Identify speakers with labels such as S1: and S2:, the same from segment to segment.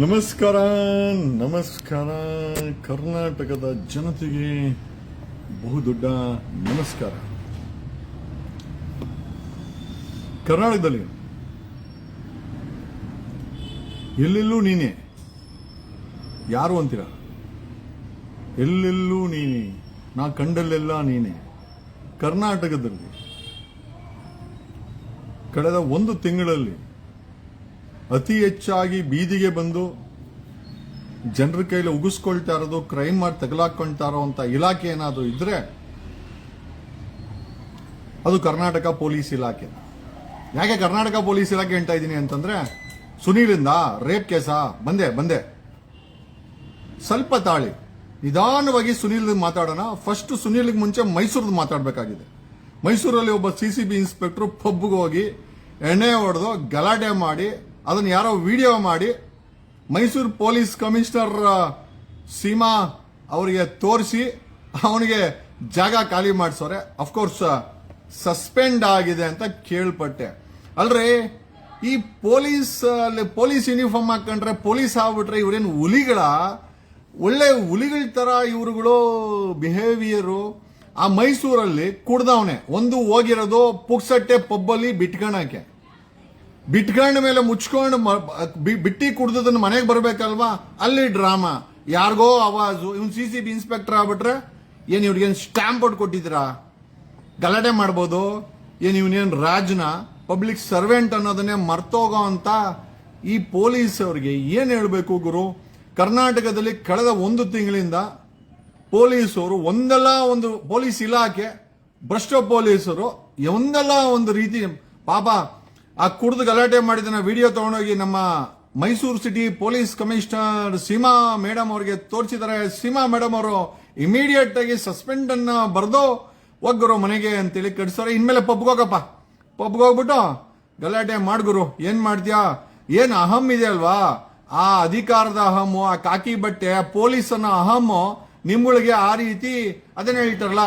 S1: ನಮಸ್ಕಾರ ನಮಸ್ಕಾರ ಕರ್ನಾಟಕದ ಜನತೆಗೆ ಬಹುದೊಡ್ಡ ನಮಸ್ಕಾರ. ಕರ್ನಾಟಕದಲ್ಲಿ ಎಲ್ಲೆಲ್ಲೂ ನೀನೆ, ಯಾರು ಅಂತೀರ? ಎಲ್ಲೆಲ್ಲೂ ನೀನೆ, ನಾ ಕಂಡಲ್ಲೆಲ್ಲ ನೀನೆ. ಕರ್ನಾಟಕದಲ್ಲಿ ಕಳೆದ ಒಂದು ತಿಂಗಳಲ್ಲಿ ಅತಿ ಹೆಚ್ಚಾಗಿ ಬೀದಿಗೆ ಬಂದು ಜನರ ಕೈಲಿ ಉಗಿಸ್ಕೊಳ್ತಾ ಇರೋದು, ಕ್ರೈಮ್ ಮಾಡಿ ತಗಲಾಕೊಳ್ತಾ ಇರೋಂಥ ಇಲಾಖೆ ಏನಾದರೂ ಇದ್ರೆ ಅದು ಕರ್ನಾಟಕ ಪೊಲೀಸ್ ಇಲಾಖೆ. ಯಾಕೆ ಕರ್ನಾಟಕ ಪೊಲೀಸ್ ಇಲಾಖೆ ಹೇಳ್ತಾ ಇದ್ದೀನಿ ಅಂತಂದ್ರೆ, ಸುನೀಲಿಂದ ರೇಪ್ ಕೇಸಾ ಬಂದೆ ಸ್ವಲ್ಪ ತಾಳಿ, ನಿಧಾನವಾಗಿ ಸುನೀಲ್ ಮಾತಾಡೋಣ. ಫಸ್ಟ್ ಸುನೀಲ್ಗೆ ಮುಂಚೆ ಮೈಸೂರದ್ದು ಮಾತಾಡಬೇಕಾಗಿದೆ. ಮೈಸೂರಲ್ಲಿ ಒಬ್ಬ ಸಿಸಿಬಿ ಇನ್ಸ್ಪೆಕ್ಟರ್ ಪಬ್ಗೆ ಹೋಗಿ ಎಣ್ಣೆ ಹೊಡೆದು ಗಲಾಟೆ ಮಾಡಿ ಅದನ್ನು ಯಾರೋ ವಿಡಿಯೋ ಮಾಡಿ ಮೈಸೂರು ಪೊಲೀಸ್ ಕಮಿಷನರ್ ಸೀಮಾ ಅವರಿಗೆ ತೋರಿಸಿ ಅವನಿಗೆ ಜಾಗ ಖಾಲಿ ಮಾಡಿಸೋರೆ. ಅಫ್ಕೋರ್ಸ್ ಸಸ್ಪೆಂಡ್ ಆಗಿದೆ ಅಂತ ಕೇಳ್ಪಟ್ಟೆ. ಅಲ್ರಿ, ಈ ಪೊಲೀಸ್ ಯೂನಿಫಾರ್ಮ್ ಹಾಕೊಂಡ್ರೆ ಪೊಲೀಸ್ ಆಗ್ಬಿಟ್ರೆ ಇವ್ರೇನು ಹುಲಿಗಳ? ಒಳ್ಳೆ ಹುಲಿಗಳ ತರ ಇವ್ರುಗಳು ಬಿಹೇವಿಯರು. ಆ ಮೈಸೂರಲ್ಲಿ ಕುಡ್ದವನೆ ಒಂದು ಹೋಗಿರೋದು ಪುಕ್ಸಟ್ಟೆ ಪಬ್ಬಲ್ಲಿ ಬಿಟ್ಕಣಕ್ಕೆ. ಬಿಟ್ಕೊಂಡ ಮೇಲೆ ಮುಚ್ಕೊಂಡು ಬಿಟ್ಟಿ ಕುಡ್ದದನ್ನ ಮನೆಗೆ ಬರ್ಬೇಕಲ್ವಾ, ಅಲ್ಲಿ ಡ್ರಾಮಾ, ಯಾರಿಗೋ ಆವಾಜು. ಇವ್ನು ಸಿಸಿಬಿ ಇನ್ಸ್ಪೆಕ್ಟರ್ ಆಗ್ಬಿಟ್ರೆ ಏನ್ ಇವ್ರಿಗೇನು ಸ್ಟ್ಯಾಂಪ್ ಔಟ್ ಕೊಟ್ಟಿದ್ದೀರಾ? ಗಲಾಟೆ ಮಾಡ್ಬೋದು. ಏನ್ ಇವನೇನು ರಾಜ್ನ ಪಬ್ಲಿಕ್ ಸರ್ವೆಂಟ್ ಅನ್ನೋದನ್ನೇ ಮರ್ತೋಗೋ ಅಂತ ಈ ಪೊಲೀಸ್ ಅವರಿಗೆ ಏನ್ ಹೇಳ್ಬೇಕು ಗುರು? ಕರ್ನಾಟಕದಲ್ಲಿ ಕಳೆದ ಒಂದು ತಿಂಗಳಿಂದ ಪೊಲೀಸರು ಒಂದಲ್ಲ ಒಂದು, ಪೊಲೀಸ್ ಇಲಾಖೆ ಭ್ರಷ್ಟ ಪೊಲೀಸರು ಒಂದಲ್ಲ ಒಂದು ರೀತಿ ಪಾಪ ಆ ಕುಡಿದು ಗಲಾಟೆ ಮಾಡಿದ ವಿಡಿಯೋ ತಗೊಂಡೋಗಿ ನಮ್ಮ Mysuru city police commissioner Seema madam ಅವರಿಗೆ ತೋರಿಸಿದ್ದಾರೆ. ಸೀಮಾ ಮೇಡಮ್ ಅವರು ಇಮಿಡಿಯೇಟ್ ಆಗಿ ಸಸ್ಪೆಂಡ್ ಅನ್ನ ಬರೆದು ಹೋಗ್ಗುರು ಮನೆಗೆ ಅಂತೇಳಿ ಕಳಿಸ್ತಾರೆ. ಇನ್ಮೇಲೆ ಪಬ್ಗೆ ಹೋಗಪ್ಪ, ಪಬ್ಗೆ ಹೋಗ್ಬಿಟ್ಟು ಗಲಾಟೆ ಮಾಡ್ಗುರು. ಏನ್ ಮಾಡ್ತೀಯಾ? ಏನ್ ಅಹಂ ಇದೆ ಅಲ್ವಾ, ಆ ಅಧಿಕಾರದ ಅಹಮ್ಮು, ಆ ಕಾಕಿ ಬಟ್ಟೆ, ಪೊಲೀಸನ ಅಹಮ್ಮು ನಿಮ್ಮೊಳಗೆ ಆ ರೀತಿ. ಅದನ್ನ ಹೇಳ್ತಾರಲ್ಲ,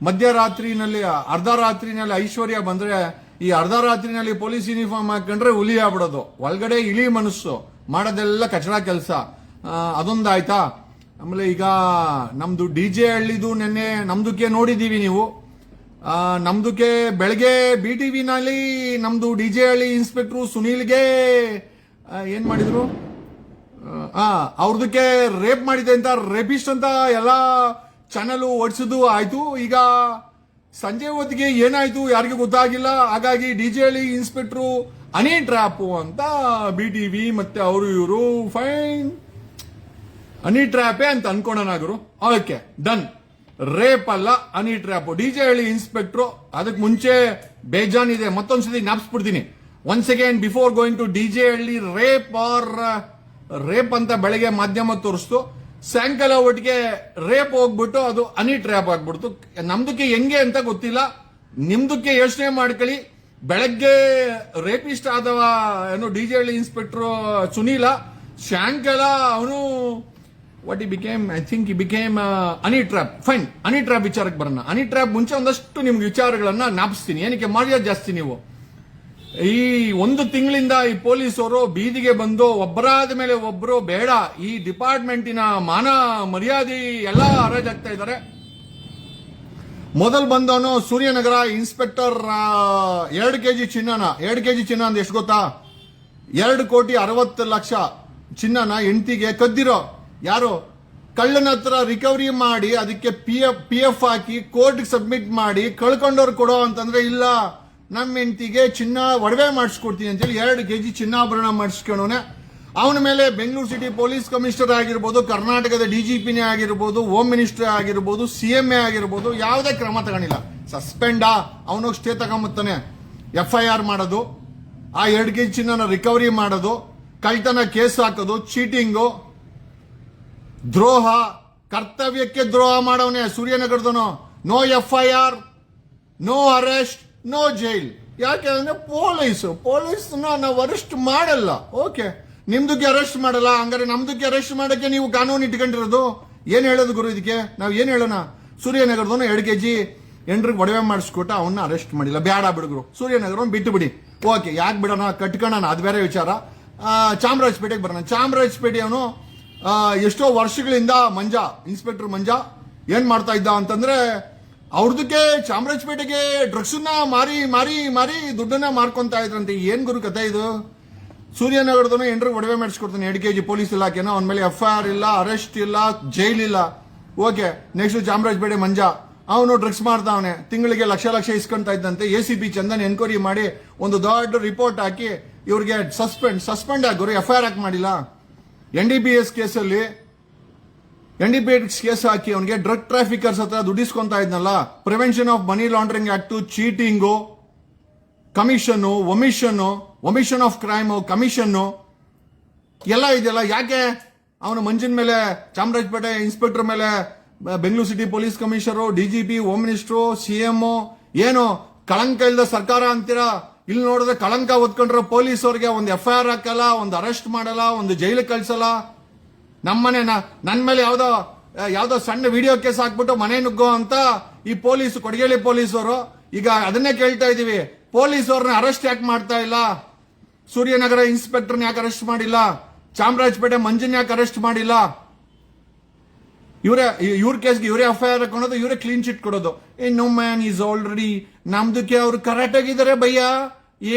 S1: ಮಧ್ಯರಾತ್ರಿನಲ್ಲಿ ಅರ್ಧ ರಾತ್ರಿನಲ್ಲಿ ಐಶ್ವರ್ಯ ಬಂದ್ರೆ ಈ ಅರ್ಧ ರಾತ್ರಿನಲ್ಲಿ ಪೊಲೀಸ್ ಯೂನಿಫಾರ್ಮ್ ಹಾಕೊಂಡ್ರೆ ಹುಲಿ ಆಗ್ಬಿಡೋದು. ಒಳಗಡೆ ಇಳಿ ಮನಸ್ಸು, ಮಾಡೋದೆಲ್ಲ ಕಚಡ ಕೆಲಸ. ಅದೊಂದಾಯ್ತಾ? ಆಮೇಲೆ ಈಗ ನಮ್ದು DJ ಹಳ್ಳಿದು ನೆನ್ನೆ ನಮ್ದಕ್ಕೆ ನೋಡಿದೀವಿ ನೀವು. ನಮ್ದಕ್ಕೆ ಬೆಳಗ್ಗೆ BTVನಲ್ಲಿ ನಮ್ದು DJ ಹಳ್ಳಿ ಇನ್ಸ್ಪೆಕ್ಟ್ರು ಸುನೀಲ್ಗೆ ಏನ್ ಮಾಡಿದ್ರು, ಅವ್ರದಕ್ಕೆ ರೇಪ್ ಮಾಡಿದೆ ಅಂತ, ರೇಪಿಸ್ಟ್ ಅಂತ ಎಲ್ಲ ಚಾನಲ್ ಓಡಿಸಿದ್ದು ಆಯ್ತು. ಈಗ ಸಂಜೆ ಹೊತ್ತಿಗೆ ಏನಾಯ್ತು ಯಾರಿಗೂ ಗೊತ್ತಾಗಿಲ್ಲ. ಹಾಗಾಗಿ DJ ಹಳ್ಳಿ ಇನ್ಸ್ಪೆಕ್ಟ್ರು ಹನಿ ಟ್ರ್ಯಾಪು ಅಂತ BTV ಮತ್ತೆ ಅವರು ಇವರು ಫೈನ್ ಹನಿ ಟ್ರ್ಯಾಪೇ ಅಂತ ಅನ್ಕೊಂಡನಾಗರು. Okay, done. ರೇಪ್ ಅಲ್ಲ, honey trap. DJ Halli inspector ಅದಕ್ಕೆ ಮುಂಚೆ ಬೇಜಾನ್ ಇದೆ. ಮತ್ತೊಂದ್ಸತಿ ಜ್ಞಾಪಿಸ್ಬಿಡ್ತೀನಿ. Once again before going to DJ Halli rape ಅಂತ ಬೆಳಗ್ಗೆ ಮಾಧ್ಯಮ ತೋರಿಸ್ತು, ಸಾಯಂಕಾಲ ಒಟ್ಟಿಗೆ ರೇಪ್ ಹೋಗ್ಬಿಟ್ಟು ಅದು ಹನಿ ಟ್ರ್ಯಾಪ್ ಆಗ್ಬಿಡ್ತು. ನಮ್ದಕ್ಕೆ ಹೆಂಗೆ ಅಂತ ಗೊತ್ತಿಲ್ಲ, ನಿಮ್ದಕ್ಕೆ ಯೋಚನೆ ಮಾಡ್ಕೊಳ್ಳಿ. ಬೆಳಗ್ಗೆ ರೇಪಿಸ್ಟ್ ಆದವ ಏನು DJ ಹಳ್ಳಿ ಇನ್ಸ್ಪೆಕ್ಟರ್ ಸುನೀಲ, ಸಾಯಂಕಾಲ ಅವನು ವಾಟ್ ಈ ಬಿಕೇಮ್, ಐ ಥಿಂಕ್ ಈ became honey trap. Fine, honey trap ವಿಚಾರಕ್ಕೆ ಬರೋಣ. ಹನಿ ಟ್ರ್ಯಾಪ್ ಮುಂಚೆ ಒಂದಷ್ಟು ನಿಮ್ಗೆ ವಿಚಾರಗಳನ್ನ ಜ್ಞಾಪಿಸ್ತೀನಿ. ಏನಕ್ಕೆ ಮಾಡಿದ ಜಾಸ್ತಿ ನೀವು. ಈ ಒಂದು ತಿಂಗಳಿಂದ ಈ ಪೊಲೀಸರು ಬೀದಿಗೆ ಬಂದು ಒಬ್ಬರಾದ ಮೇಲೆ ಒಬ್ಬರು ಬೇಡ, ಈ ಡಿಪಾರ್ಟ್ಮೆಂಟಿನ ಮಾನ ಮರ್ಯಾದೆ ಎಲ್ಲ ಹರಾಜಾಗ್ತಾ ಇದ್ದಾರೆ. ಮೊದಲು ಬಂದವನು ಸೂರ್ಯನಗರ ಇನ್ಸ್ಪೆಕ್ಟರ್ 2 kg ಚಿನ್ನನ, 2 kg ಚಿನ್ನ ಅಂದ್ರೆ ಎಷ್ಟು ಗೊತ್ತಾ? 2,60,00,000 ಚಿನ್ನನ ಹೆಂಡತಿಗೆ ಕದ್ದಿರೋ ಯಾರು? ಕಳ್ಳನ ಹತ್ರ ರಿಕವರಿ ಮಾಡಿ ಅದಕ್ಕೆ PF ಹಾಕಿ ಕೋರ್ಟ್ಗೆ ಸಬ್ಮಿಟ್ ಮಾಡಿ ಕಳ್ಕೊಂಡವ್ರು ಕೊಡೋ ಅಂತಂದ್ರೆ ಇಲ್ಲ, ನಮ್ಮ ಹೆಂಡತಿಗೆ ಚಿನ್ನ ಒಡವೆ ಮಾಡಿಸ್ಕೊಡ್ತೀನಿ ಅಂತೇಳಿ 2 kg ಚಿನ್ನಾಭರಣ ಮಾಡಿಸ್ಕೊಂಡವನೆ. ಅವನ ಮೇಲೆ ಬೆಂಗಳೂರು ಸಿಟಿ ಪೊಲೀಸ್ ಕಮಿಷನರ್ ಆಗಿರ್ಬೋದು, ಕರ್ನಾಟಕದ DGPನೇ ಆಗಿರ್ಬೋದು, ಹೋಮ್ ಮಿನಿಸ್ಟರ್ ಆಗಿರ್ಬೋದು, CMA ಆಗಿರ್ಬೋದು, ಯಾವುದೇ ಕ್ರಮ ತಗೊಂಡಿಲ್ಲ. ಸಸ್ಪೆಂಡಾ? ಅವನಿಗೆ ಸ್ಟೇ ತಗೊಂಬತ್ತಾನೆ. FIR ಮಾಡೋದು, ಆ 2 kg ಚಿನ್ನನ ರಿಕವರಿ ಮಾಡೋದು, ಕಳ್ತನ ಕೇಸ್ ಹಾಕೋದು, ಚೀಟಿಂಗು, ದ್ರೋಹ, ಕರ್ತವ್ಯಕ್ಕೆ ದ್ರೋಹ ಮಾಡವನೇ ಸೂರ್ಯನಗರದವನು. No FIR, no arrest, no jail. ಯಾಕೆ ಅಂದ್ರೆ ಪೊಲೀಸ್ನ ನಾವು ಅರೆಸ್ಟ್ ಮಾಡಲ್ಲ. ಓಕೆ, ನಿಮ್ದಕ್ಕೆ ಅರೆಸ್ಟ್ ಮಾಡಲ್ಲ, ಹಂಗಾರೆ ನಮ್ದಕ್ಕೆ ಅರೆಸ್ಟ್ ಮಾಡಕ್ಕೆ ನೀವು ಕಾನೂನು ಇಟ್ಕೊಂಡಿರೋದು. ಏನ್ ಹೇಳೋದು ಗುರು ಇದಕ್ಕೆ? ನಾವ್ ಏನ್ ಹೇಳೋಣ? ಸೂರ್ಯನಗರದವನು 2 kg ಎಂಟ್ರಿಗೆ ಒಡವೆ ಮಾಡಿಸ್ಕೊಟ್ಟ, ಅವನ್ನ ಅರೆಸ್ಟ್ ಮಾಡಿಲ್ಲ. ಬೇಡ ಬಿಡುಗರು, ಸೂರ್ಯನಗರವನ್ನು ಬಿಟ್ಟು ಬಿಡಿ. ಓಕೆ, ಯಾಕೆ ಬಿಡೋಣ, ಕಟ್ಕೊಳ್ಳೋಣ, ಅದು ಬೇರೆ ವಿಚಾರ. ಚಾಮರಾಜಪೇಟೆಗೆ ಬರೋಣ. ಚಾಮರಾಜಪೇಟೆ ಅವನು ಎಷ್ಟೋ ವರ್ಷಗಳಿಂದ ಇನ್ಸ್ಪೆಕ್ಟರ್ ಮಂಜ ಏನ್ ಮಾಡ್ತಾ ಇದ್ದ ಅಂತಂದ್ರೆ, ಅವ್ರದಕ್ಕೆ ಚಾಮರಾಜಪೇಟೆಗೆ ಡ್ರಗ್ಸ್ನ ಮಾರಿ ಮಾರಿ ಮಾರಿ ದುಡ್ಡನ್ನ ಮಾರ್ಕೊಂತ ಇದ್ರಂತೆ. ಏನ್ ಗುರು ಕಥೆ ಇದು? ಸೂರ್ಯನಗರದವನು ಎಂಟ್ರಿಗೆ ಒಡವೆ ಮಾಡಿಸ್ಕೊಡ್ತಾನೆ 2 kg ಪೊಲೀಸ್ ಇಲಾಖೆನ, ಅವನ ಮೇಲೆ FIR ಇಲ್ಲ, ಅರೆಸ್ಟ್ ಇಲ್ಲ, ಜೈಲ್ ಇಲ್ಲ. ಓಕೆ, ನೆಕ್ಸ್ಟ್ ಚಾಮರಾಜಪೇಟೆ ಮಂಜ ಅವನು ಡ್ರಗ್ಸ್ ಮಾಡ್ತಾವನೆ, ತಿಂಗಳಿಗೆ ಲಕ್ಷ ಲಕ್ಷ ಇಸ್ಕೊಂತ ಇದ್ದಂತೆ. ACP ಚಂದನ್ ಎನ್ಕ್ವೈರಿ ಮಾಡಿ ಒಂದು ದೊಡ್ಡ ರಿಪೋರ್ಟ್ ಹಾಕಿ ಇವ್ರಿಗೆ ಸಸ್ಪೆಂಡ್ ಆಗೋರು, FIR ಹಾಕಿ ಮಾಡಿಲ್ಲ. NDPS ಕೇಸಲ್ಲಿ NDPS ಕೇಸ್ ಹಾಕಿ ಅವನಿಗೆ ಡ್ರಗ್ ಟ್ರಾಫಿಕರ್ಸ್ ಹತ್ರ ದುಡ್ಡಿಸ್ಕೊಂತ ಇದ್ನಲ್ಲ, prevention of money laundering act, cheating, commission, omission of crime, commission ಎಲ್ಲ ಇದೆಯಲ್ಲ. ಯಾಕೆ ಅವನು ಮಂಜಿನ ಮೇಲೆ, ಚಾಮರಾಜಪೇಟೆ ಇನ್ಸ್ಪೆಕ್ಟರ್ ಮೇಲೆ Bengaluru city police commissioner, DGP, home minister, CM ಏನು ಕಳಂಕ ಇಲ್ಲದ ಸರ್ಕಾರ ಅಂತೀರಾ? ಇಲ್ಲಿ ನೋಡಿದ್ರೆ ಕಳಂಕ ಹೊತ್ಕೊಂಡ್ರೆ ಪೊಲೀಸ್ ಅವ್ರಿಗೆ ಒಂದು FIR ಹಾಕಲ್ಲ, ಒಂದು ಅರೆಸ್ಟ್ ಮಾಡಲ್ಲ, ಒಂದು ಜೈಲಿಗೆ ಕಳ್ಸಲ್ಲ. ನನ್ನ ಮೇಲೆ ಯಾವ್ದೋ ಸಣ್ಣ ವಿಡಿಯೋ ಕೇಸ್ ಹಾಕ್ಬಿಟ್ಟು ಮನೆ ನುಗ್ಗೋ ಅಂತ ಈ ಪೊಲೀಸ್, ಕೊಡಗೇಳಿ ಪೊಲೀಸರು ಈಗ ಅದನ್ನೇ ಕೇಳ್ತಾ ಇದೀವಿ. ಪೊಲೀಸ್ ಅವ್ರನ್ನ ಅರೆಸ್ಟ್ ಯಾಕೆ ಮಾಡ್ತಾ ಇಲ್ಲ? ಸೂರ್ಯನಗರ ಇನ್ಸ್ಪೆಕ್ಟರ್ನ ಯಾಕೆ ಅರೆಸ್ಟ್ ಮಾಡಿಲ್ಲ? ಚಾಮರಾಜಪೇಟೆ ಮಂಜನ್ ಯಾಕೆ ಅರೆಸ್ಟ್ ಮಾಡಿಲ್ಲ? ಇವ್ರ ಕೇಸ್ಗೆ ಇವರೇ FIR ಹಾಕೋದು, ಇವರೇ ಕ್ಲೀನ್ ಚಿಟ್ ಕೊಡೋದು. ನೋ ಮ್ಯಾನ್ ಈಸ್ ಆಲ್ರೆಡಿ ನಮ್ದಕ್ಕೆ ಅವ್ರು ಕರೆಕ್ಟ್ ಆಗಿದ್ದಾರೆ ಭಯ್ಯ,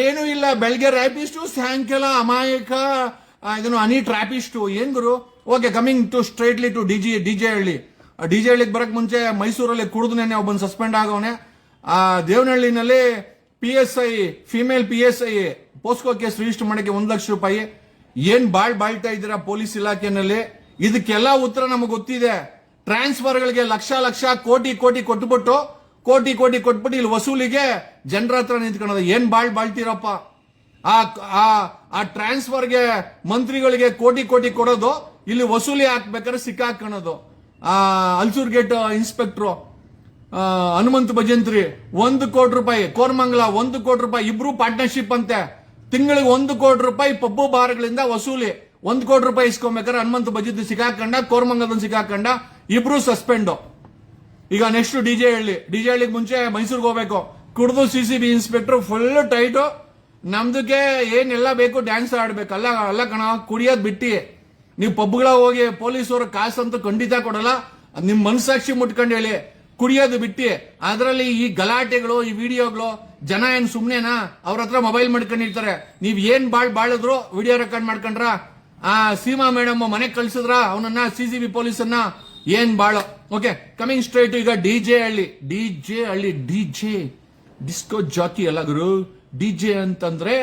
S1: ಏನು ಇಲ್ಲ. ಬೆಳಗ್ಗೆ ರ್ಯಾಪಿಸ್ಟು, ಸಾಯಂಕಾಲ ಅಮಾಯಕ ಇದನ್ನು ಹನಿ ಟ್ರಾಪಿಸ್ಟು. ಏನ್ ಗುರು? Okay, coming to straightly to DJ Halli. DJ ಹಳ್ಳಿಗೆ ಬರಕ್ ಮುಂಚೆ ಮೈಸೂರಲ್ಲಿ ಕುಡಿದು ಒಬ್ಬನ್ ಸಸ್ಪೆಂಡ್ ಆಗವನೆ. ದೇವನಹಳ್ಳಿನಲ್ಲಿ PSI, female PSI POCSO case register ಮಾಡಕ್ಕೆ 1 ಲಕ್ಷ ರೂಪಾಯಿ. ಏನ್ ಬಾಳ್ತಾ ಇದ್ದೀರಾ ಪೊಲೀಸ್ ಇಲಾಖೆನಲ್ಲಿ? ಇದಕ್ಕೆಲ್ಲ ಉತ್ತರ ನಮಗೆ ಗೊತ್ತಿದೆ. ಟ್ರಾನ್ಸ್ಫರ್ಗಳಿಗೆ ಲಕ್ಷ ಕೋಟಿ ಕೊಟ್ಬಿಟ್ಟು ಇಲ್ಲಿ ವಸೂಲಿಗೆ ಜನರ ಹತ್ರ ನಿಂತ್ಕೊಳ್ಳೋದು. ಏನ್ ಬಾಳ್ತೀರಪ್ಪ? ಆ ಟ್ರಾನ್ಸ್ಫರ್ಗೆ ಮಂತ್ರಿಗಳಿಗೆ ಕೋಟಿ ಕೊಡೋದು, ಇಲ್ಲಿ ವಸೂಲಿ ಹಾಕ್ಬೇಕಾದ್ರೆ ಸಿಕ್ಕಾಕೊಳ್ಳೋದು. ಅಲ್ಸೂರ್ ಗೇಟ್ ಇನ್ಸ್ಪೆಕ್ಟರ್ ಹನುಮಂತ ಭಜಂತ್ರಿ 1 ಕೋಟಿ ರೂಪಾಯಿ, ಕೋರ್ಮಂಗಲ 1 ಕೋಟಿ ರೂಪಾಯಿ, ಇಬ್ರು ಪಾರ್ಟ್ನರ್ಶಿಪ್ ಅಂತೆ. ತಿಂಗಳಿಗೆ 1 ಕೋಟಿ ರೂಪಾಯಿ ಪಬ್ಬು ಬಾರ್ಗಳಿಂದ ವಸೂಲಿ. 1 ಕೋಟಿ ರೂಪಾಯಿ ಇಸ್ಕೊಬೇಕಾದ್ರೆ ಹನುಮಂತ ಭಜಂತ್ರಿ ಸಿಕ್ಕಾಕೊಂಡ, ಕೋರ್ಮಂಗಲದ ಸಿಕ್ಕಾಕೊಂಡ, ಇಬ್ರು ಸಸ್ಪೆಂಡ್. ಈಗ ನೆಕ್ಸ್ಟ್ DJ ಹಳ್ಳಿಗೆ ಮುಂಚೆ ಮೈಸೂರಿಗೆ ಹೋಗ್ಬೇಕು. ಕುಡ್ದು CCB ಇನ್ಸ್ಪೆಕ್ಟರ್ ಫುಲ್ ಟೈಟು. ನಮ್ದಕ್ಕೆ ಏನೆಲ್ಲ ಬೇಕು ಡ್ಯಾನ್ಸ್ ಆಡ್ಬೇಕು. ಅಲ್ಲ ಕಣ, ಕುಡಿಯೋದ್ ಬಿಟ್ಟಿ ನೀವು ಪಬ್ಗಳ ಹೋಗಿ ಪೊಲೀಸರು ಕಾಸಂತೂ ಖಂಡಿತ ಕೊಡಲ್ಲ. ನಿಮ್ ಮನಸ್ಸಾಕ್ಷಿ ಮುಟ್ಕೊಂಡು ಹೇಳಿ, ಕುಡಿಯೋದು ಬಿಟ್ಟಿ. ಅದರಲ್ಲಿ ಈ ಗಲಾಟೆಗಳು, ಈ ವಿಡಿಯೋಗಳು, ಜನ ಏನ್ ಸುಮ್ನೆನಾ? ಅವ್ರ ಹತ್ರ ಮೊಬೈಲ್ ಮಾಡ್ಕೊಂಡಿರ್ತಾರೆ. ನೀವ್ ಏನ್ ಬಾಳಿದ್ರು ವಿಡಿಯೋ ರೆಕಾರ್ಡ್ ಮಾಡ್ಕೊಂಡ್ರ? ಸೀಮಾ ಮೇಡಮ್ ಮನೆಗೆ ಕಳ್ಸಿದ್ರ ಅವನನ್ನ, CCB ಪೊಲೀಸನ್ನ? ಏನ್ ಬಾಳು. ಓಕೆ, ಕಮಿಂಗ್ ಸ್ಟ್ರೈಟ್ ಈಗ DJ ಹಳ್ಳಿ ಡಿಸ್ಕೋ ಜಾಕಿ ಅಲ್ಲ ಗುರು. DJ ಅಂತಂದ್ರೆ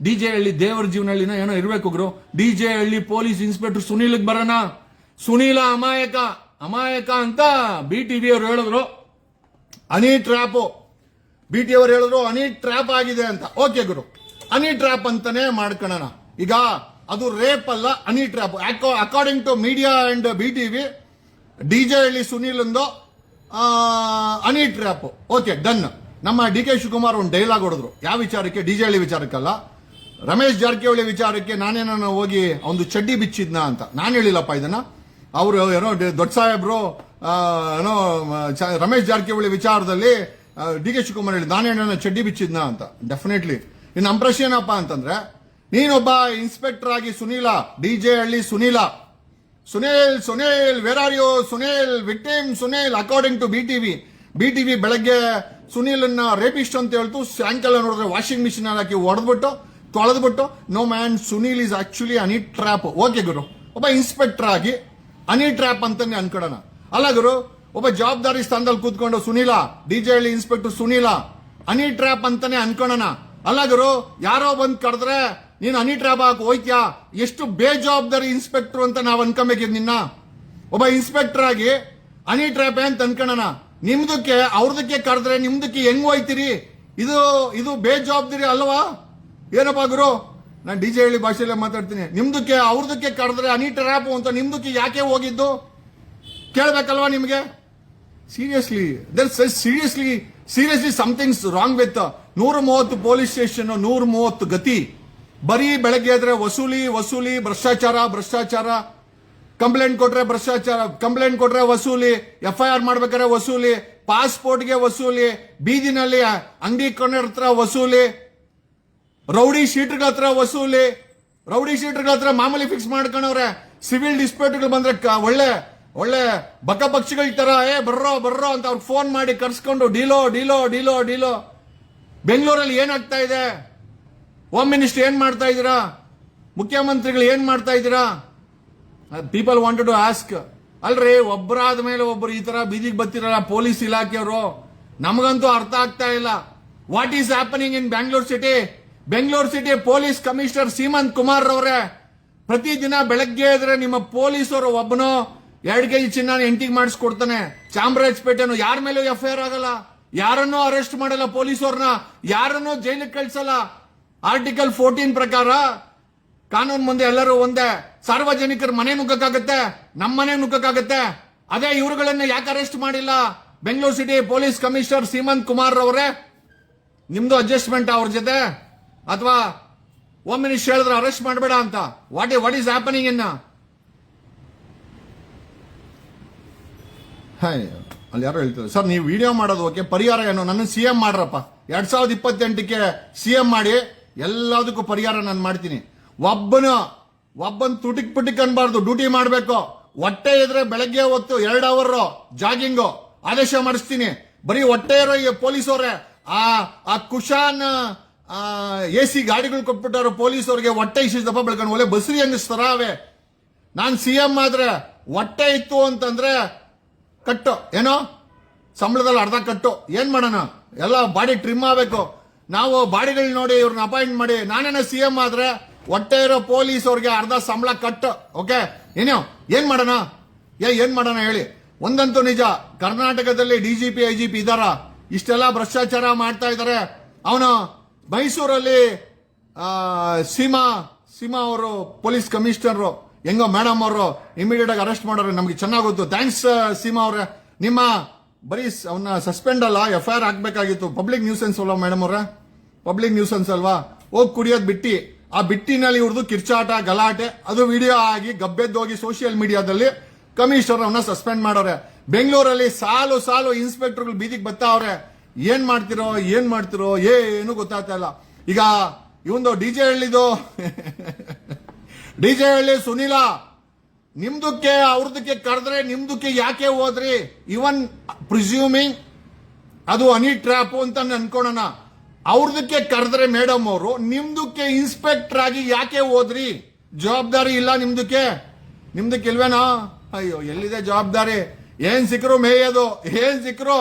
S1: DJ ಹಳ್ಳಿ ದೇವರ ಜೀವನಹಳ್ಳಿನ ಏನೋ ಇರ್ಬೇಕು ಗುರು. DJ ಹಳ್ಳಿ ಪೊಲೀಸ್ ಇನ್ಸ್ಪೆಕ್ಟರ್ ಸುನೀಲ್ಗೆ ಬರೋಣ. ಸುನೀಲ ಅಮಾಯಕ ಅಂತ BTV ಅವ್ರು ಹೇಳಿದ್ರು. ಹನಿ ಟ್ರ್ಯಾಪ್, BT ಅವ್ರು ಹೇಳಿದ್ರು ಹನಿ ಟ್ರ್ಯಾಪ್ ಆಗಿದೆ ಅಂತ. ಓಕೆ ಗುರು, ಹನಿ ಟ್ರ್ಯಾಪ್ ಅಂತಾನೆ ಮಾಡ್ಕೊಳ್ಳೋಣ. ಈಗ ಅದು ರೇಪ್ ಅಲ್ಲ, honey trap. According to media and BTV, DJ Halli Sunil ಒಂದು ಹನಿ ಟ್ರ್ಯಾಪ್. Okay, done. ನಮ್ಮ DK ಶಿವಕುಮಾರ್ ಒಂದು ಡೈಲಾಗ್ ಹೊಡೆದ್ರು. ಯಾವ ವಿಚಾರಕ್ಕೆ? DJ ಹಳ್ಳಿ ವಿಚಾರಕ್ಕಲ್ಲ, ರಮೇಶ್ ಜಾರಕಿಹೊಳಿ ವಿಚಾರಕ್ಕೆ. ನಾನೇನೋ ಹೋಗಿ ಒಂದು ಚಡ್ಡಿ ಬಿಚ್ಚಿದ್ನ ಅಂತ ನಾನು ಹೇಳಿಲ್ಲಪ್ಪ ಇದನ್ನ. ಅವರು ಏನೋ ದೊಡ್ಡ ಸಾಹೇಬ್ರು ಏನೋ ರಮೇಶ್ ಜಾರಕಿಹೊಳಿ ವಿಚಾರದಲ್ಲಿ DK ಶಿವಕುಮಾರ್ ಹೇಳಿ ನಾನೇನೋ ಚಡ್ಡಿ ಬಿಚ್ಚಿದ್ನ ಅಂತ. ಡೆಫಿನೆಟ್ಲಿ. ಇನ್ನು ನಮ್ಮ ಪ್ರಶ್ನೆ ಏನಪ್ಪಾ ಅಂತಂದ್ರೆ, ನೀನೊಬ್ಬ ಇನ್ಸ್ಪೆಕ್ಟರ್ ಆಗಿ DJ Halli Sunil, where are you Sunil? Victim Sunil according to BTV ಬೆಳಗ್ಗೆ ಸುನೀಲನ್ನ ರೇಪಿಸ್ಟ್ ಅಂತ ಹೇಳ್ತು, ಸಾಯಂಕಾಲ ನೋಡಿದ್ರೆ ವಾಷಿಂಗ್ ಮಿಷಿನ್ ಹಾಕಿ ಹೊಡೆದ್ಬಿಟ್ಟು ತೊಳೆದ್ಬಿಟ್ಟು. No man, Sunil is actually honey trap. Okay ಗುರು, ಒಬ್ಬ ಇನ್ಸ್ಪೆಕ್ಟರ್ ಆಗಿ ಹನಿ ಟ್ರ್ಯಾಪ್ ಅಂತಾನೆ ಅನ್ಕೊಳ್ಳೋಣ. ಅಲ್ಲ ಗುರು, ಒಬ್ಬ ಜವಾಬ್ದಾರಿ ಸ್ಥಾನದಲ್ಲಿ ಕೂತ್ಕೊಂಡು DJ ಹಳ್ಳಿ ಇನ್ಸ್ಪೆಕ್ಟರ್ ಸುನೀಲ ಹನಿ ಟ್ರ್ಯಾಪ್ ಅಂತಾನೆ ಅನ್ಕೊಳ್ಳೋಣ. ಅಲ್ಲ ಗುರು, ಯಾರೋ ಬಂದ್ ಕರೆದ್ರೆ ನೀನು ಹನಿ ಟ್ರ್ಯಾಪ್ ಹಾಕಿ ಹೋಯ್ತ್ಯಾ? ಎಷ್ಟು ಬೇಜವಾಬ್ದಾರಿ ಇನ್ಸ್ಪೆಕ್ಟರ್ ಅಂತ ನಾವು ಅನ್ಕೊಂಬೇಕಿದ್ ನಿನ್ನ. ಒಬ್ಬ ಇನ್ಸ್ಪೆಕ್ಟರ್ ಆಗಿ ಹನಿ ಟ್ರ್ಯಾಪ್ ಅಂತ ಅನ್ಕೊಳ್ಳೋಣ. ನಿಮ್ದಕ್ಕೆ ಅವ್ರದಕ್ಕೆ ಕರೆದ್ರೆ ನಿಮ್ದಕ್ಕೆ ಹೆಂಗ್ ಹೋಯ್ತಿರಿ? ಇದು ಬೇಜವಾಬ್ದಾರಿ ಅಲ್ವಾ? ಏನಪ್ಪಾ ಗುರು, ನಾನು DJ ಹಳ್ಳಿ ಭಾಷೆಯಲ್ಲೇ ಮಾತಾಡ್ತೀನಿ. ನಿಮ್ದಕ್ಕೆ ಅವ್ರದಕ್ಕೆ ಕರೆದ್ರೆ ಹನಿ ಟ್ರ್ಯಾಪ್ ಅಂತ ನಿಮ್ದಕ್ಕೆ ಯಾಕೆ ಹೋಗಿದ್ದು ಕೇಳ್ಬೇಕಲ್ವಾ ನಿಮ್ಗೆ? Seriously somethings wrong with 130 police station, 130 ಗತಿ. ಬರೀ ಬೆಳಗ್ಗೆ ಆದ್ರೆ ವಸೂಲಿ, ಭ್ರಷ್ಟಾಚಾರ, ಕಂಪ್ಲೇಂಟ್ ಕೊಟ್ರೆ ಭ್ರಷ್ಟಾಚಾರ, ಕಂಪ್ಲೇಂಟ್ ಕೊಟ್ರೆ ವಸೂಲಿ, FIR ಮಾಡ್ಬೇಕಾದ್ರೆ ವಸೂಲಿ, ಪಾಸ್ಪೋರ್ಟ್ಗೆ ವಸೂಲಿ, ಬೀದಿನಲ್ಲಿ ಅಂಗಡಿ ಕೊಂಡರ ಹತ್ರ ವಸೂಲಿ, ರೌಡಿ ಶೀಟ್ಗಳ ಹತ್ರ ವಸೂಲಿ, ರೌಡಿ ಶೀಟರ್ಗಳ ಹತ್ರ ಮಾಮೂಲಿ ಫಿಕ್ಸ್ ಮಾಡ್ಕೊಂಡವ್ರೆ. ಸಿವಿಲ್ ಡಿಸ್ಪ್ಯೂಟ್ಗಳು ಬಂದ್ರೆ ಒಳ್ಳೆ ಒಳ್ಳೆ ಬಕ ಪಕ್ಷಿಗಳ ತರ ಬರ್ರೋ ಬರ್ರೋ ಅಂತ ಅವ್ರಿಗೆ ಫೋನ್ ಮಾಡಿ ಕರ್ಸ್ಕೊಂಡು ಡೀಲೋ ಡೀಲೋ ಡೀಲೋ ಡೀಲೋ. ಬೆಂಗಳೂರಲ್ಲಿ ಏನಾಗ್ತಾ ಇದೆ? ಹೋಮ್ ಮಿನಿಸ್ಟರ್ ಏನ್ ಮಾಡ್ತಾ ಇದ್ದೀರಾ? ಮುಖ್ಯಮಂತ್ರಿಗಳು ಏನ್ ಮಾಡ್ತಾ ಇದ್ದೀರಾ? People wanted to ask. ಅಲ್ರಿ, ಒಬ್ಬರಾದ ಮೇಲೆ ಒಬ್ಬರು ಈ ತರ ಬೀದಿಗೆ ಬರ್ತಿರಲ್ಲ ಪೊಲೀಸ್ ಇಲಾಖೆಯವರು. ನಮಗಂತೂ ಅರ್ಥ ಆಗ್ತಾ ಇಲ್ಲ. What is happening in Bangalore city? Bengaluru city police commissioner Seemanth Kumar ರವರೇ, ಪ್ರತಿದಿನ ಬೆಳಗ್ಗೆ ಇದ್ರೆ ನಿಮ್ಮ ಪೊಲೀಸರು ಒಬ್ಬನು 2 kg ಚಿನ್ನ ಎಂಟಿಗೆ ಮಾಡಿಸ್ಕೊಡ್ತಾನೆ. ಚಾಮರಾಜಪೇಟೆನು ಯಾರ ಮೇಲೂ FIR ಆಗಲ್ಲ, ಯಾರನ್ನೂ ಅರೆಸ್ಟ್ ಮಾಡಲ್ಲ, ಪೊಲೀಸವ್ರನ್ನ ಯಾರನ್ನೂ ಜೈಲಿಗೆ ಕಳಿಸಲ್ಲ. ಆರ್ಟಿಕಲ್ 14 ಪ್ರಕಾರ ಕಾನೂನು ಮುಂದೆ ಎಲ್ಲರೂ ಒಂದೇ. ಸಾರ್ವಜನಿಕರ ಮನೆ ನುಗ್ಗಕ್ಕಾಗತ್ತೆ, ನಮ್ಮ ಮನೆ ನುಗ್ಗಕ್ಕಾಗತ್ತೆ. ಅದೇ ಇವರುಗಳನ್ನ ಯಾಕೆ ಅರೆಸ್ಟ್ ಮಾಡಿಲ್ಲ? Bengaluru city police commissioner Seemanth Kumar ಅವರೇ, ನಿಮ್ದು ಅಡ್ಜಸ್ಟ್ಮೆಂಟ್ ಅವ್ರ ಜೊತೆ, ಅಥವಾ ಹೋಮ್ ಮಿನಿಸ್ಟರ್ ಹೇಳಿದ್ರೆ ಅರೆಸ್ಟ್ ಮಾಡಬೇಡ ಅಂತ? ವಾಟ್ ಈಸ್ ಹ್ಯಾಪನಿಂಗ್ ಇನ್? ಅಲ್ಲಿ ಯಾರೋ ಹೇಳ್ತಾರೆ, ಸರ್ ನೀವು ವಿಡಿಯೋ ಮಾಡೋದು ಓಕೆ, ಪರಿಹಾರ ಏನು? ನನ್ನ CM ಮಾಡ್ರಪ್ಪ. 2028ಕ್ಕೆ CM ಮಾಡಿ ಎಲ್ಲದಕ್ಕೂ ಪರಿಹಾರ ನಾನು ಮಾಡ್ತೀನಿ. ಒಬ್ಬನ್ ತುಟಿಕ್ ಪುಟಿಕ್ ಅನ್ಬಾರ್ದು, ಡ್ಯೂಟಿ ಮಾಡಬೇಕು. ಹೊಟ್ಟೆ ಇದ್ರೆ ಬೆಳಗ್ಗೆ ಹೊತ್ತು 2 ಅವರ್ ಜಾಗಿಂಗು ಆದೇಶ ಮಾಡಿಸ್ತೀನಿ. ಬರೀ ಹೊಟ್ಟೆ ಇರೋ ಪೊಲೀಸವ್ರೆ, ಆ ಕುಶಾನ್ AC ಗಾಡಿಗಳು ಕೊಟ್ಬಿಟ್ಟಾರ ಪೊಲೀಸವ್ರಿಗೆ. ಹೊಟ್ಟೆ ಇಷ್ಟಿದಪ್ಪ ಬೆಳ್ಕೊಂಡು ಒಳ್ಳೆ ಬಸ್ರಿ ಹಂಗಿಸ್ತಾರ ಅವೇ. ನಾನ್ CM ಆದ್ರೆ ಹೊಟ್ಟೆ ಇತ್ತು ಅಂತಂದ್ರೆ ಕಟ್ಟು, ಏನೋ ಸಂಬಳದಲ್ಲಿ ಅರ್ಧ ಕಟ್ಟು. ಏನ್ ಮಾಡೋಣ? ಎಲ್ಲ ಬಾಡಿ ಟ್ರಿಮ್ ಆಗಬೇಕು. ನಾವು ಬಾಡಿಗಳು ನೋಡಿ ಇವ್ರನ್ನ ಅಪಾಯಿಂಟ್ ಮಾಡಿ. ನಾನೇನ CM ಆದ್ರೆ ಹೊಟ್ಟೆ ಇರೋ ಪೊಲೀಸ್ ಅವ್ರಿಗೆ ಅರ್ಧ ಸಂಬಳ ಕಟ್ಟು. ಓಕೆ, ಏನ್ ಮಾಡೋಣ? ಏನ್ ಮಾಡೋಣ ಹೇಳಿ? ಒಂದಂತೂ ನಿಜ, ಕರ್ನಾಟಕದಲ್ಲಿ DGP IGP ಇದಾರ, ಇಷ್ಟೆಲ್ಲ ಭ್ರಷ್ಟಾಚಾರ ಮಾಡ್ತಾ ಇದಾರೆ. ಅವನು ಮೈಸೂರಲ್ಲಿ ಸೀಮಾ ಅವರು ಪೊಲೀಸ್ ಕಮಿಷನರ್ ಹೆಂಗೋ ಮೇಡಮ್ ಅವರು ಇಮಿಡಿಯೇಟ್ ಆಗಿ ಅರೆಸ್ಟ್ ಮಾಡೋರು, ನಮ್ಗೆ ಚೆನ್ನಾಗಿ ಗೊತ್ತು. ಥ್ಯಾಂಕ್ಸ್ ಸೀಮಾ ಅವ್ರೆ. ನಿಮ್ಮ ಬರೀ ಅವನ್ನ ಸಸ್ಪೆಂಡ್ ಅಲ್ಲ, FIR ಆಗ್ಬೇಕಾಗಿತ್ತು. ಪಬ್ಲಿಕ್ ನ್ಯೂಸೆನ್ಸ್ ಅಲ್ವಾ ಮೇಡಮ್ ಅವ್ರೆ? ಪಬ್ಲಿಕ್ ನ್ಯೂಸೆನ್ಸ್ ಅಲ್ವಾ? ಹೋಗಿ ಕುಡಿಯೋದ್ ಬಿಟ್ಟಿ, ಆ ಬಿಟ್ಟಿನಲ್ಲಿ ಇವ್ರದ್ದು ಕಿರ್ಚಾಟ ಗಲಾಟೆ ಅದು ವಿಡಿಯೋ ಆಗಿ ಗಬ್ಬೆದ್ದೋಗಿ ಸೋಷಿಯಲ್ ಮೀಡಿಯಾದಲ್ಲಿ ಕಮಿಷನರ್ ಅವನ್ನ ಸಸ್ಪೆಂಡ್ ಮಾಡೋರೆ. ಬೆಂಗಳೂರಲ್ಲಿ ಸಾಲು ಇನ್ಸ್ಪೆಕ್ಟರ್ಗಳು ಬೀದಿಗೆ ಬರ್ತಾವ್ರೆ. ಏನ್ ಮಾಡ್ತಿರೋ ಏನು ಗೊತ್ತಾಗ್ತಾ ಇಲ್ಲ. ಈಗ ಇವಂದು DJ ಹಳ್ಳಿ ಸುನೀಲ, ನಿಮ್ದಕ್ಕೆ ಅವ್ರದಕ್ಕೆ ಕರೆದ್ರೆ ನಿಮ್ದಕ್ಕೆ ಯಾಕೆ ಹೋದ್ರಿ? ಇವನ್ ಪ್ರಿಸ್ಯೂಮಿಂಗ್ ಅದು ಹನಿ ಟ್ರ್ಯಾಪ್ ಅಂತ ಅನ್ಕೊಳ್ಳೋಣ. ಅವ್ರದಕ್ಕೆ ಕರೆದ್ರೆ ಮೇಡಮ್ ಅವರು, ನಿಮ್ದಕ್ಕೆ ಇನ್ಸ್ಪೆಕ್ಟರ್ ಆಗಿ ಯಾಕೆ ಹೋದ್ರಿ? ಜವಾಬ್ದಾರಿ ಇಲ್ಲ ನಿಮ್ದಕ್ಕೆ ಇಲ್ವೇನೋ? ಅಯ್ಯೋ, ಎಲ್ಲಿದೆ ಜವಾಬ್ದಾರಿ? ಏನ್ ಸಿಕ್ಕರು ಮೇಯೋದು, ಏನ್ ಸಿಕ್ಕರು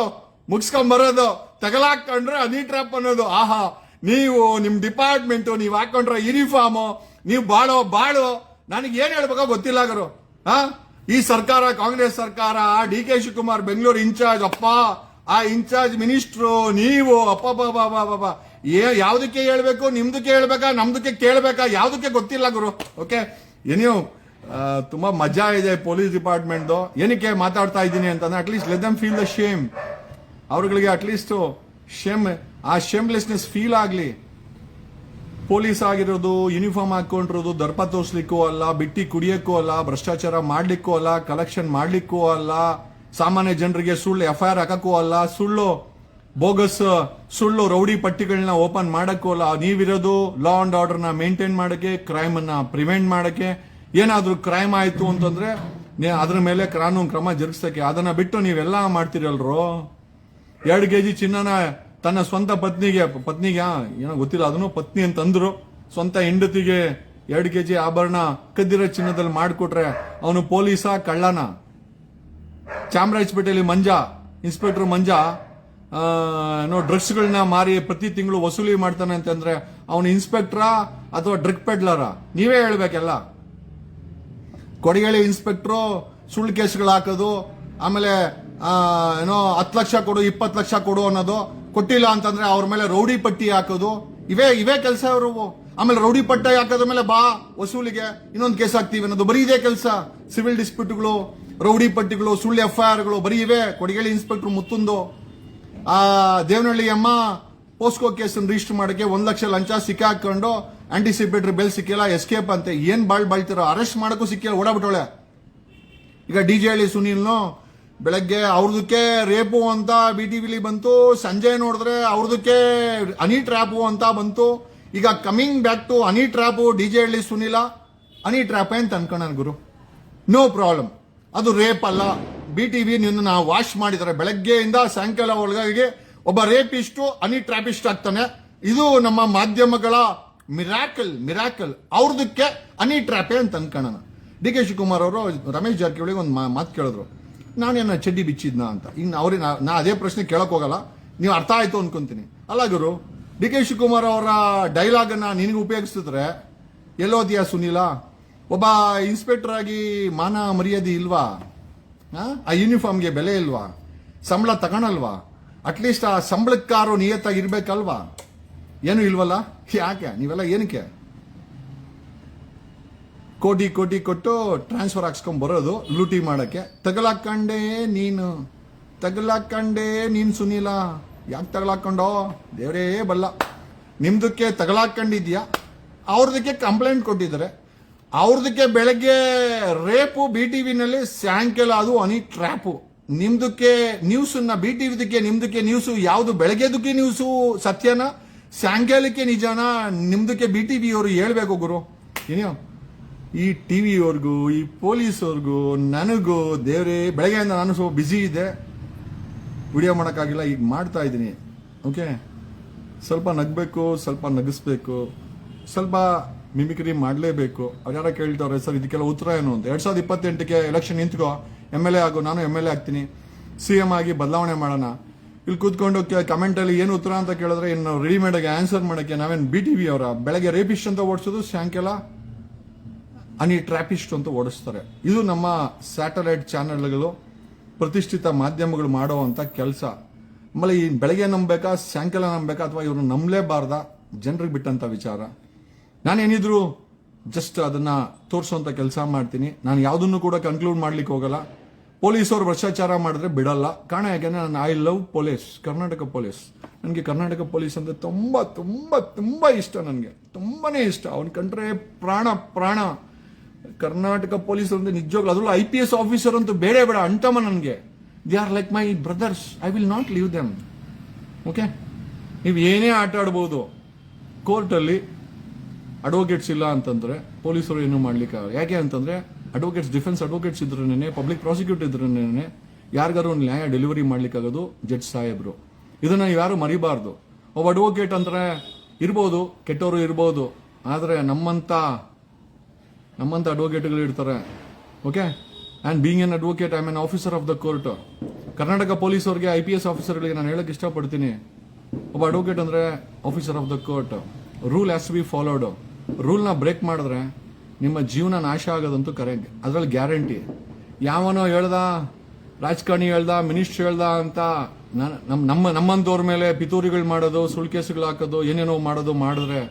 S1: ಮುಗಿಸ್ಕೊಂಡ್ ಬರೋದು, ತಗಲಾಕೊಂಡ್ರೆ ಹನಿ ಟ್ರ್ಯಾಪ್ ಅನ್ನೋದು. ಆಹಾ, ನೀವು ನಿಮ್ ಡಿಪಾರ್ಟ್ಮೆಂಟ್ ನೀವ್ ಹಾಕೊಂಡ್ರೆ ಯೂನಿಫಾರ್ಮ್, ನೀವು ಬಾಳೋ ನನಗೆ ಏನ್ ಹೇಳ್ಬೇಕೋ ಗೊತ್ತಿಲ್ಲ ಗುರು. ಈ ಸರ್ಕಾರ, ಕಾಂಗ್ರೆಸ್ ಸರ್ಕಾರ, DK ಶಿವಕುಮಾರ್ ಬೆಂಗಳೂರು ಇನ್ಚಾರ್ಜ್, ಅಪ್ಪ ಆ ಇನ್ಚಾರ್ಜ್ ಮಿನಿಸ್ಟ್ರು, ನೀವು ಅಪ್ಪ ಯಾವ್ದಕ್ಕೆ ಹೇಳ್ಬೇಕು? ನಿಮ್ದಕ್ಕೆ ಹೇಳ್ಬೇಕಾ, ನಮ್ದಕ್ಕೆ ಕೇಳ್ಬೇಕಾ? ಯಾವ್ದಕ್ಕೆ ಗೊತ್ತಿಲ್ಲ ಗುರು. ಓಕೆ, ಏನೋ ತುಂಬಾ ಮಜಾ ಇದೆ ಪೊಲೀಸ್ ಡಿಪಾರ್ಟ್ಮೆಂಟ್. ಏನಕ್ಕೆ ಮಾತಾಡ್ತಾ ಇದ್ದೀನಿ ಅಂತಂದ್ರೆ, at least let them feel the shame. ಅವ್ರಗಳಿಗೆ ಅಟ್ಲೀಸ್ಟ್ ಆ ಶೇಮ್ಲೆಸ್ನೆಸ್ ಫೀಲ್ ಆಗ್ಲಿ. ಪೊಲೀಸ್ ಆಗಿರೋದು, ಯೂನಿಫಾರ್ಮ್ ಹಾಕೊಂಡಿರೋದು ದರ್ಪ ತೋರ್ಸ್ಲಿಕ್ಕೂ ಅಲ್ಲ, ಬಿಟ್ಟಿ ಕುಡಿಯಕ್ಕೂ ಅಲ್ಲ, ಭ್ರಷ್ಟಾಚಾರ ಮಾಡ್ಲಿಕ್ಕೂ ಅಲ್ಲ, ಕಲೆಕ್ಷನ್ ಮಾಡ್ಲಿಕ್ಕೂ ಅಲ್ಲ, ಸಾಮಾನ್ಯ ಜನರಿಗೆ ಸುಳ್ಳು FIR ಹಾಕಕ್ಕೂ ಅಲ್ಲ, ಸುಳ್ಳು ರೌಡಿ ಪಟ್ಟಿಗಳನ್ನ ಓಪನ್ ಮಾಡಕ್ಕೂ ಅಲ್ಲ. ನೀವಿರೋದು ಲಾ ಅಂಡ್ ಆರ್ಡರ್ ನ ಮೇಂಟೈನ್ ಮಾಡಕ್ಕೆ, ಕ್ರೈಮ್ ಅನ್ನ ಪ್ರಿವೆಂಟ್ ಮಾಡಕ್ಕೆ. ಏನಾದ್ರೂ ಕ್ರೈಮ್ ಆಯ್ತು ಅಂತಂದ್ರೆ ಅದ್ರ ಮೇಲೆ ಕಾನೂನು ಕ್ರಮ ಜರುಗಿಸಕ್ಕೆ. ಅದನ್ನ ಬಿಟ್ಟು ನೀವೆಲ್ಲ ಮಾಡ್ತಿರಲ್ರೋ. 2 kg ಚಿನ್ನನ ತನ್ನ ಸ್ವಂತ ಪತ್ನಿಗೆ ಏನೋ ಗೊತ್ತಿಲ್ಲ, ಅದನ್ನು ಪತ್ನಿ ಅಂತಂದ್ರು, ಸ್ವಂತ ಹೆಂಡತಿಗೆ 2 kg ಆಭರಣ ಕದ್ದಿರೋ ಚಿನ್ನದಲ್ಲಿ ಮಾಡಿಕೊಟ್ರೆ ಅವನು ಪೊಲೀಸ ಕಳ್ಳನ? ಚಾಮರಾಜಪೇಟೆಯಲ್ಲಿ ಇನ್ಸ್ಪೆಕ್ಟರ್ ಮಂಜಾ ಡ್ರಗ್ಸ್ಗಳನ್ನ ಮಾರಿ ಪ್ರತಿ ತಿಂಗಳು ವಸೂಲಿ ಮಾಡ್ತಾನೆ ಅಂತಂದ್ರೆ ಅವನು ಇನ್ಸ್ಪೆಕ್ಟರಾ ಅಥವಾ ಡ್ರಗ್ ಪೆಡ್ಲರ? ನೀವೇ ಹೇಳ್ಬೇಕೆಲ್ಲ. ಕೊಡಗೇಳಿ ಇನ್ಸ್ಪೆಕ್ಟರ್ ಸುಳ್ಳು ಕೇಸ್ಗಳು ಹಾಕೋದು, ಆಮೇಲೆ 10 ಲಕ್ಷ ಕೊಡು 20 ಲಕ್ಷ ಕೊಡು ಅನ್ನೋದು, ಕೊಟ್ಟಿಲ್ಲ ಅಂತಂದ್ರೆ ಅವ್ರ ಮೇಲೆ ರೌಡಿ ಪಟ್ಟಿ ಹಾಕೋದು, ಇವೇ ಕೆಲಸ ಅವರು. ಆಮೇಲೆ ರೌಡಿ ಪಟ್ಟಿ ಹಾಕೋದ ಮೇಲೆ ಬಾ ವಸೂಲಿಗೆ ಇನ್ನೊಂದು ಕೇಸ್ ಹಾಕ್ತೀವಿ ಅನ್ನೋದು, ಬರೀ ಇದೇ ಕೆಲಸ. ಸಿವಿಲ್ ಡಿಸ್ಪ್ಯೂಟ್ಗಳು, ರೌಡಿ ಪಟ್ಟಿಗಳು, ಸುಳ್ಳು FIRಗಳು ಬರೀ ಇವೆ. ಕೊಡಗೇಳಿ ಇನ್ಸ್ಪೆಕ್ಟರ್ ಮುತ್ತುಂದು ದೇವನಹಳ್ಳಿ ಅಮ್ಮ ಪೋಸ್ಕೋ ಕೇಸ್ ರಿಜಿಸ್ಟರ್ ಮಾಡಕ್ಕೆ 1 ಲಕ್ಷ ಲಂಚ ಸಿಕ್ಕಾಕೊಂಡು ಆಂಟಿಸಿಪೇಟರಿ ಬೆಲ್ ಸಿಕ್ಕಿಲ್ಲ, ಎಸ್ಕೇಪ್ ಅಂತೆ. ಏನ್ ಬಾಳ್ತಿರೋ? ಅರೆಸ್ಟ್ ಮಾಡಕ್ಕೂ ಸಿಕ್ಕಿಲ್ಲ, ಓಡಾಬಿಟ್ಟವಳೆ. ಈಗ DJ ಹಳ್ಳಿ ಸುನೀಲ್ನು ಬೆಳಗ್ಗೆ ಅವ್ರದಕ್ಕೆ ರೇಪು ಅಂತ BTVಲಿ ಬಂತು, ಸಂಜೆ ನೋಡಿದ್ರೆ ಅವ್ರದಕ್ಕೆ ಹನಿ ಟ್ರ್ಯಾಪು ಅಂತ ಬಂತು. ಈಗ coming back to honey trap DJ Halli Sunil honey trap ಅಂತ ಅನ್ಕೊಂಡ ಗುರು, ನೋ ಪ್ರಾಬ್ಲಮ್. ಅದು ರೇಪ್ ಅಲ್ಲ. BTV ನಿನ್ನ ವಾಶ್ ಮಾಡಿದ್ದಾರೆ, ಬೆಳಗ್ಗೆಯಿಂದ ಸಾಯಂಕಾಲ ಒಳಗಾಗಿ ಒಬ್ಬ ರೇಪಿಸ್ಟು ಹನಿ ಟ್ರ್ಯಾಪಿಸ್ಟ್ ಆಗ್ತಾನೆ. ಇದು ನಮ್ಮ ಮಾಧ್ಯಮಗಳ ಮಿರಾಕಲ್ ಅವ್ರದಕ್ಕೆ ಹನಿ ಟ್ರ್ಯಾಪೆ ಅಂತ ಅನ್ಕೋಣ. DK ಶಿವಕುಮಾರ್ ಅವರು ರಮೇಶ್ ಜಾರಕಿಹೊಳಿಗೆ ಒಂದು ಮಾತು ಕೇಳಿದ್ರು, ನಾನೇನ ಚಡ್ಡಿ ಬಿಚ್ಚಿದ್ನ ಅಂತ. ಈಗ ಅವ್ರಿಗೆ ನಾ ಅದೇ ಪ್ರಶ್ನೆ ಕೇಳಕ್ ಹೋಗಲ್ಲ, ನೀವು ಅರ್ಥ ಆಯ್ತು ಅನ್ಕೊಂತೀನಿ. ಅಲ್ಲ ಗುರು, DK ಶಿವಕುಮಾರ್ ಅವರ ಡೈಲಾಗ್ ಅನ್ನ ನಿನಗೆ ಉಪಯೋಗಿಸಿದ್ರೆ ಎಲ್ಲೋದಿಯಾ ಸುನೀಲ? ಒಬ್ಬ ಇನ್ಸ್ಪೆಕ್ಟರ್ ಆಗಿ ಮಾನ ಮರ್ಯಾದೆ ಇಲ್ವಾ? ಆ ಯೂನಿಫಾರ್ಮ್ಗೆ ಬೆಲೆ ಇಲ್ವಾ? ಸಂಬಳ ತಗೊಳಲ್ವಾ? ಅಟ್ಲೀಸ್ಟ್ ಆ ಸಂಬಳಕ್ಕಾರು ನಿಯತ್ತಾಗಿ ಇರ್ಬೇಕಲ್ವಾ? ಏನು ಇಲ್ವಲ್ಲ? ಯಾಕೆ ನೀವೆಲ್ಲ ಏನಕ್ಕೆ ಕೋಟಿ ಕೊಟ್ಟು ಟ್ರಾನ್ಸ್ಫರ್ ಹಾಕ್ಸ್ಕೊಂಡ್ ಬರೋದು ಲೂಟಿ ಮಾಡಕ್ಕೆ? ತಗಲಾಕಂಡೆ ನೀನ್ ಸುನೀಲ. ಯಾಕೆ ತಗಲಾಕೊಂಡೋ ದೇವರೇ ಬಲ್ಲ. ನಿಮ್ದಕ್ಕೆ ತಗಲಾಕೊಂಡಿದ್ಯಾ, ಅವ್ರದಕ್ಕೆ ಕಂಪ್ಲೇಂಟ್ ಕೊಟ್ಟಿದ್ದಾರೆ. ಅವ್ರದಕ್ಕೆ ಬೆಳಗ್ಗೆ ರೇಪು BTVನಲ್ಲಿ, ಸಾಯಂಕಾಲ ಅದು ಹನಿ ಟ್ರ್ಯಾಪು. ನಿಮ್ದಕ್ಕೆ ನ್ಯೂಸ್ BTVದಕ್ಕೆ ನಿಮ್ದಕ್ಕೆ ನ್ಯೂಸ್ ಯಾವುದು? ಬೆಳಗ್ಗೆದಕ್ಕೆ ನ್ಯೂಸು ಸತ್ಯನ, ಸಾಯಂಕಾಲಕ್ಕೆ ನಿಜಾನ? ನಿಮ್ದಕ್ಕೆ BTV ಅವರು ಹೇಳ್ಬೇಕು ಗುರು. ಏನೋ ಈ ಟಿವಿಯವ್ರಿಗೂ ಈ ಪೊಲೀಸವ್ರಿಗೂ ನನಗೂ ದೇವರೇ, ಬೆಳಗ್ಗೆಯಿಂದ ನಾನು ಸ್ವಲ್ಪ ಬ್ಯುಸಿ ಇದ್ದೆ, ವಿಡಿಯೋ ಮಾಡೋಕ್ಕಾಗಿಲ್ಲ. ಈಗ ಮಾಡ್ತಾ ಇದ್ದೀನಿ. ಓಕೆ, ಸ್ವಲ್ಪ ನಗಬೇಕು, ಸ್ವಲ್ಪ ನಗಿಸ್ಬೇಕು, ಸ್ವಲ್ಪ ಮಿಮಿಕ್ರಿ ಮಾಡಲೇಬೇಕು. ಅವ್ರ್ಯಾರ ಕೇಳ್ತಾವ್ರೆ ಸರ್ ಇದಕ್ಕೆಲ್ಲ ಉತ್ತರ ಏನು ಅಂತ. 2028ಕ್ಕೆ ಎಲೆಕ್ಷನ್ ನಿಂತ್ಕೋ, MLA ಆಗು. ನಾನು MLA ಆಗ್ತೀನಿ, CM ಆಗಿ ಬದಲಾವಣೆ ಮಾಡೋಣ. ಇಲ್ಲಿ ಕೂತ್ಕೊಂಡು ಕಮೆಂಟಲ್ಲಿ ಏನು ಉತ್ತರ ಅಂತ ಕೇಳಿದ್ರೆ ಇನ್ನು ರೆಡಿಮೇಡ್ ಆಗಿ ಆನ್ಸರ್ ಮಾಡೋಕ್ಕೆ ನಾವೇನು BTV ಅವರ? ಬೆಳಗ್ಗೆ ರೇಪಿಸ್ಟ್ ಅಂತ ಓಡಿಸೋದು, ಸಾಯಂಕಾಲ ಹನಿ ಟ್ರ್ಯಾಪಿಸ್ಟ್ ಅಂತ ಓಡಿಸ್ತಾರೆ. ಇದು ನಮ್ಮ ಸ್ಯಾಟಲೈಟ್ ಚಾನೆಲ್ಗಳು, ಪ್ರತಿಷ್ಠಿತ ಮಾಧ್ಯಮಗಳು ಮಾಡುವಂತ ಕೆಲಸ. ಆಮೇಲೆ ಈ ಬೆಳಗ್ಗೆ ನಂಬೇಕಾ ಸಾಯಂಕಾಲ ನಂಬೇಕಾ ಅಥವಾ ಇವ್ರು ನಂಬಲೇಬಾರ್ದ? ಜನರಿಗೆ ಬಿಟ್ಟಂತ ವಿಚಾರ. ನಾನೇನಿದ್ರು ಜಸ್ಟ್ ಅದನ್ನ ತೋರಿಸುವಂತ ಕೆಲಸ ಮಾಡ್ತೀನಿ. ನಾನು ಯಾವುದನ್ನು ಕೂಡ ಕನ್ಕ್ಲೂಡ್ ಮಾಡ್ಲಿಕ್ಕೆ ಹೋಗಲ್ಲ. ಪೊಲೀಸರು ಭ್ರಷ್ಟಾಚಾರ ಮಾಡಿದ್ರೆ ಬಿಡಲ್ಲ. ಕಾರಣ ಯಾಕೆಂದ್ರೆ ನಾನು I love police, Karnataka police. ನನಗೆ ಕರ್ನಾಟಕ ಪೊಲೀಸ್ ಅಂದ್ರೆ ತುಂಬಾ ತುಂಬಾ ತುಂಬಾ ಇಷ್ಟ. ನನಗೆ ತುಂಬಾನೇ ಇಷ್ಟ. ಅವನ್ ಕಂಡ್ರೆ ಪ್ರಾಣ. ಕರ್ನಾಟಕ ಪೊಲೀಸ್ ಅಂದ್ರೆ ನಿಜವಾಗ್ಲೂ, ಅದರಲ್ಲೂ IPS ಆಫೀಸರ್ ಅಂತೂ ಬೇಡ ಅಂಟಮ್ಮ ನನಗೆ. They are like my brothers. I will not leave them. Okay, ನೀವು ಏನೇ ಆಟ ಆಡ್ಬೋದು. ಕೋರ್ಟಲ್ಲಿ ಅಡ್ವೊಕೇಟ್ಸ್ ಇಲ್ಲ ಅಂತಂದ್ರೆ ಪೊಲೀಸರು ಏನು ಮಾಡ್ಲಿಕ್ಕೆ, ಯಾಕೆ ಅಂತಂದ್ರೆ ಅಡ್ವೊಕೇಟ್ಸ್, ಡಿಫೆನ್ಸ್ ಅಡ್ವೊಕೇಟ್ಸ್ ಇದ್ರೇನೆ, ಪಬ್ಲಿಕ್ ಪ್ರಾಸಿಕ್ಯೂಟರ್ ಇದ್ರೇನೆ ಯಾರಿಗಾರು ಒಂದು ನ್ಯಾಯ ಡೆಲಿವರಿ ಮಾಡ್ಲಿಕ್ಕಾಗೋದು ಜಡ್ಜ್ ಸಾಹೇಬ್ರು. ಇದನ್ನ ನೀವು ಯಾರು ಮರಿಬಾರ್ದು. ಒಬ್ಬ ಅಡ್ವೊಕೇಟ್ ಅಂದ್ರೆ ಇರ್ಬೋದು, ಕೆಟ್ಟವರು ಇರ್ಬೋದು, ಆದ್ರೆ ನಮ್ಮಂತ ಅಡ್ವೊಕೇಟ್ಗಳು ಇರ್ತಾರೆ. Okay, and being an advocate I am an officer of the court. Karnataka police ಅವರಿಗೆ, IPS ಆಫೀಸರ್ಗಳಿಗೆ ನಾನು ಹೇಳಕ್ ಇಷ್ಟಪಡ್ತೀನಿ, ಒಬ್ಬ ಅಡ್ವೊಕೇಟ್ ಅಂದ್ರೆ officer of the court. Rule has to be followed. ರೂಲ್ನ ಬ್ರೇಕ್ ಮಾಡಿದ್ರೆ ನಿಮ್ಮ ಜೀವನ ನಾಶ ಆಗೋದಂತೂ ಕರೆಕ್ಟ್, ಅದ್ರಲ್ಲಿ ಗ್ಯಾರಂಟಿ. ಯಾವನೋ ಹೇಳ್ದ, ರಾಜಕಾರಣಿ ಹೇಳ್ದ, ಮಿನಿಸ್ಟರ್ ಹೇಳ್ದ ಅಂತ ನಮ್ಮಂತವ್ರ ಮೇಲೆ ಪಿತೂರಿಗಳು ಮಾಡೋದು, ಸುಳ್ಳು ಕೇಸುಗಳು ಹಾಕೋದು, ಏನೇನೋ ಮಾಡಿದ್ರೆ